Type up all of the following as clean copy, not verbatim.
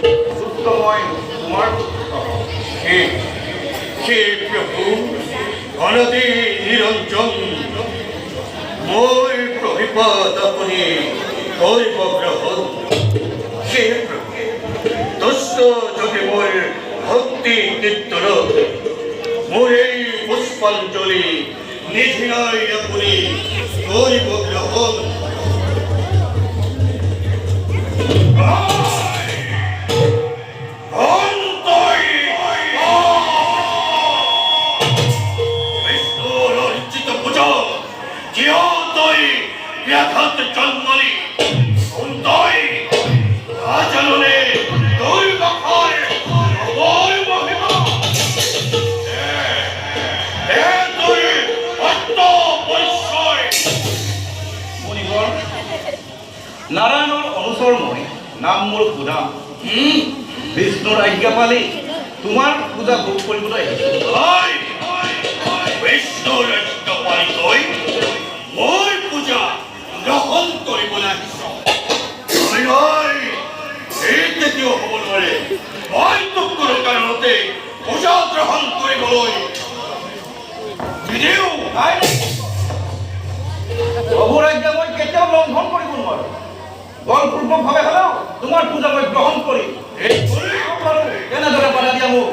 সুপ্তময় তোমার হে হে প্রভু অনদি নিরঞ্জন মই প্রভিপদ আপনি করিব গ্রহণ হে প্রভু দুষ্ট যদি মোর ভক্তি কীর্তন মোর এই পুষ্পাঞ্জলি নিধিনাই আপনি করিব গ্রহণ ব্যাঘাত জন্মলি সুন্দরী আচরণে দুই বছর ওই মহিমা দুই অর্থ পরিচয় মণিবর নারায়ণৰ অনুচৰ মই নাম মোৰ পূজা বিষ্ণুৰ আজ্ঞা পালি তোমাৰ পূজা ভোগ কৰিবলৈ বিষ্ণুৰ আজ্ঞা পালি তই মোৰ পূজা গ্ৰহণ কৰিবলৈ এই কেতিয়াও হ'ব নোৱাৰে মই তোক কোনো কাৰণতে পূজা গ্ৰহণ কৰিবলৈ নিদিওঁ প্ৰভুৰ আজ্ঞা মই কেতিয়াও লংঘন কৰিব নোৱাৰো বলপূৰ্বকভাৱে হ'লেও তোমাৰ পূজা মই গ্ৰহণ কৰিম কেনেদৰে বাধা দিয়া মোক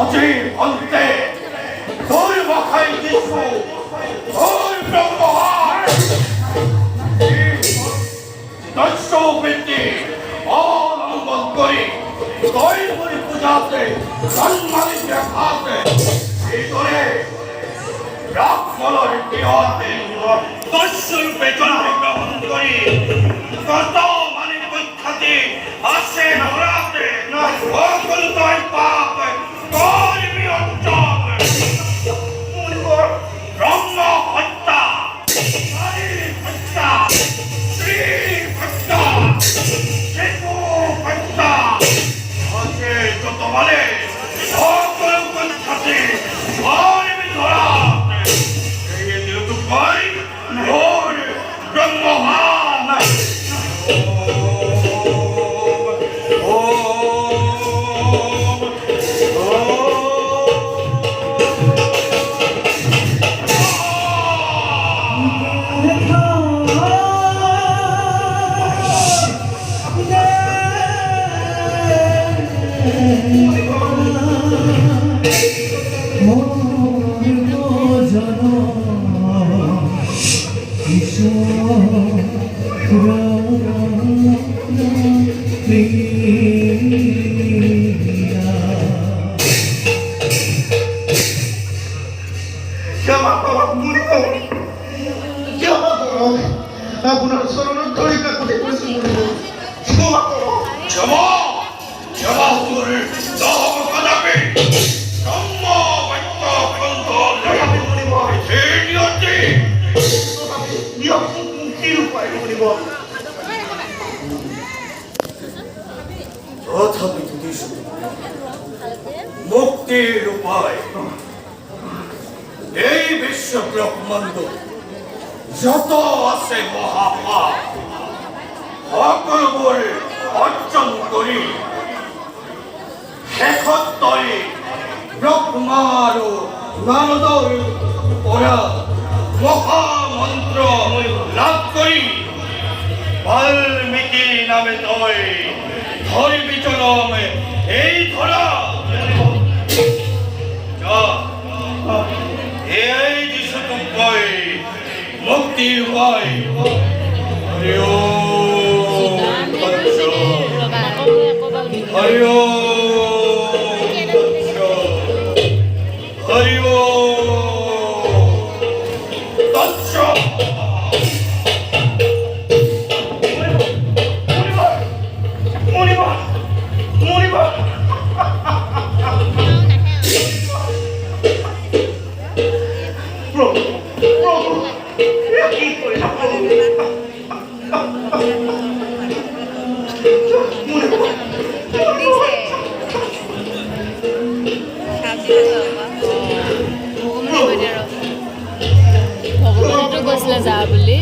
আজি অন্তে তোর মাথায় দিছু তোর ব্রহ্মহার দস্য বৃত্তি অবলম্বন করি তোর পরি পূজাতে সম্মানিত দেখাতে এই করে ব্রাহ্মণের বিহাতে দস্য রূপে জন্মগ্রহণ করি কত মানে পক্ষাতে আসে নরাতে না সকল তোর পাপ করিবি অঞ্চল ব্রহ্ম হত্যা নারী হত্যা স্ত্রী হত্যা শিশু হত্যা আছে যত বলে সকল পক্ষাতে করিবি ধরা এই যেহেতু ভাই ব্রহ্মহান আপনার শরণ ধরে কাকুতে করেছে ক্ষমা করো ক্ষমা ক্ষমা করে দাও কদাপি সম্ম বাক্য গ্রন্থ তথাপি মনিব এই নিয়তি তথাপি নিয়ম মুক্তির উপায় মনিব তথাপি যদি মুক্তির উপায় এই বিশ্ব ব্রহ্মাণ্ড যত আছে মহাপাপ সকলোবোৰ অৰ্জন কৰি শেষত তই ব্ৰহ্মা আৰু নাৰদৰ পৰা মহামন্ত্ৰ লাভ কৰি বাল্মীকি নামে তই ধৰিবি জনম এই ধৰা এই দিশটো কৈ মুক্তিৰ উপায় হৰি ওম হৰি ওম হরি তৎসৎ মণিবার মণিবার প্রভু প্রভু এ কি করিলাম প্রভু ভগৱানটো কৈছিলে যা বুলি